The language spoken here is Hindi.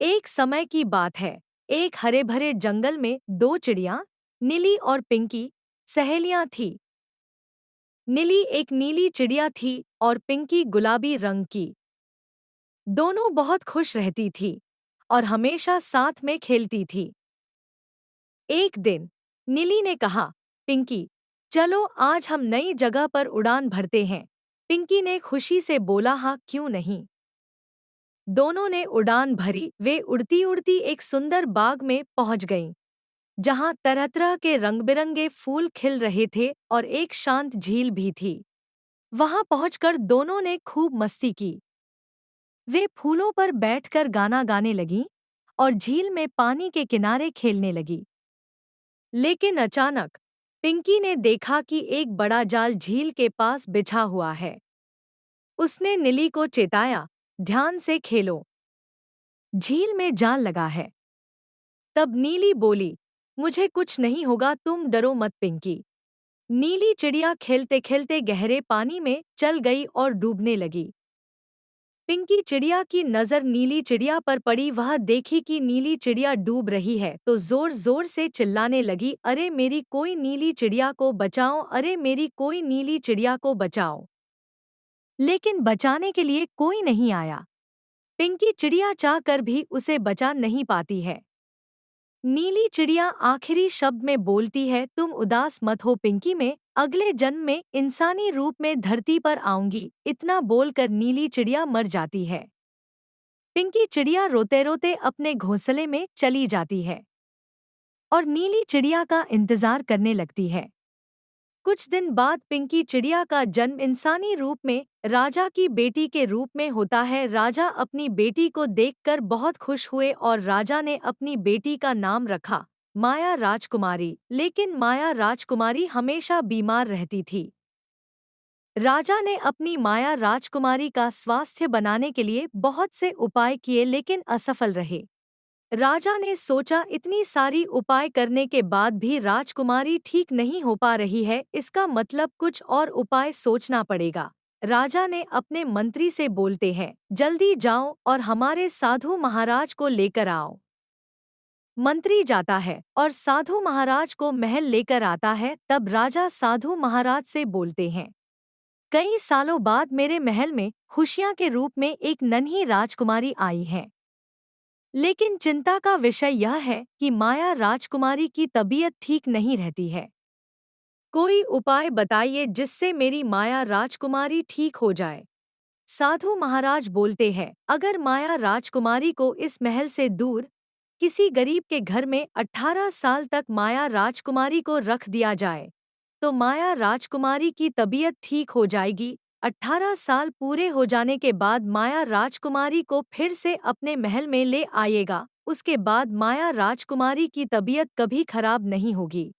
एक समय की बात है। एक हरे भरे जंगल में दो चिड़िया, नीली और पिंकी, सहेलियां थीं। नीली एक नीली चिड़िया थी और पिंकी गुलाबी रंग की। दोनों बहुत खुश रहती थी और हमेशा साथ में खेलती थी। एक दिन नीली ने कहा, पिंकी, चलो आज हम नई जगह पर उड़ान भरते हैं। पिंकी ने खुशी से बोला, हाँ क्यों नहीं। दोनों ने उड़ान भरी। वे उड़ती उड़ती एक सुंदर बाग में पहुंच गईं, जहां तरह तरह के रंग बिरंगे फूल खिल रहे थे और एक शांत झील भी थी। वहां पहुंचकर दोनों ने खूब मस्ती की। वे फूलों पर बैठकर गाना गाने लगीं और झील में पानी के किनारे खेलने लगी। लेकिन अचानक पिंकी ने देखा कि एक बड़ा जाल झील के पास बिछा हुआ है। उसने नीली को चेताया, ध्यान से खेलो, झील में जाल लगा है। तब नीली बोली, मुझे कुछ नहीं होगा, तुम डरो मत पिंकी। नीली चिड़िया खेलते खेलते गहरे पानी में चल गई और डूबने लगी। पिंकी चिड़िया की नज़र नीली चिड़िया पर पड़ी। वह देखी कि नीली चिड़िया डूब रही है तो जोर जोर से चिल्लाने लगी, अरे मेरी कोई नीली चिड़िया को बचाओ, अरे मेरी कोई नीली चिड़िया को बचाओ। लेकिन बचाने के लिए कोई नहीं आया। पिंकी चिड़िया चाह कर भी उसे बचा नहीं पाती है। नीली चिड़िया आखिरी शब्द में बोलती है, तुम उदास मत हो पिंकी, में अगले जन्म में इंसानी रूप में धरती पर आऊंगी। इतना बोलकर नीली चिड़िया मर जाती है। पिंकी चिड़िया रोते रोते अपने घोंसले में चली जाती है और नीली चिड़िया का इंतजार करने लगती है। कुछ दिन बाद पिंकी चिड़िया का जन्म इंसानी रूप में राजा की बेटी के रूप में होता है। राजा अपनी बेटी को देखकर बहुत खुश हुए और राजा ने अपनी बेटी का नाम रखा माया राजकुमारी। लेकिन माया राजकुमारी हमेशा बीमार रहती थी। राजा ने अपनी माया राजकुमारी का स्वास्थ्य बनाने के लिए बहुत से उपाय किए लेकिन असफल रहे। राजा ने सोचा, इतनी सारी उपाय करने के बाद भी राजकुमारी ठीक नहीं हो पा रही है, इसका मतलब कुछ और उपाय सोचना पड़ेगा। राजा ने अपने मंत्री से बोलते हैं, जल्दी जाओ और हमारे साधु महाराज को लेकर आओ। मंत्री जाता है और साधु महाराज को महल लेकर आता है। तब राजा साधु महाराज से बोलते हैं, कई सालों बाद मेरे महल में खुशियां के रूप में एक नन्ही राजकुमारी आई है। लेकिन चिंता का विषय यह है कि माया राजकुमारी की तबीयत ठीक नहीं रहती है। कोई उपाय बताइए जिससे मेरी माया राजकुमारी ठीक हो जाए। साधु महाराज बोलते हैं, अगर माया राजकुमारी को इस महल से दूर किसी गरीब के घर में 18 साल तक माया राजकुमारी को रख दिया जाए तो माया राजकुमारी की तबीयत ठीक हो जाएगी। 18 साल पूरे हो जाने के बाद माया राजकुमारी को फिर से अपने महल में ले आएगा। उसके बाद माया राजकुमारी की तबीयत कभी खराब नहीं होगी।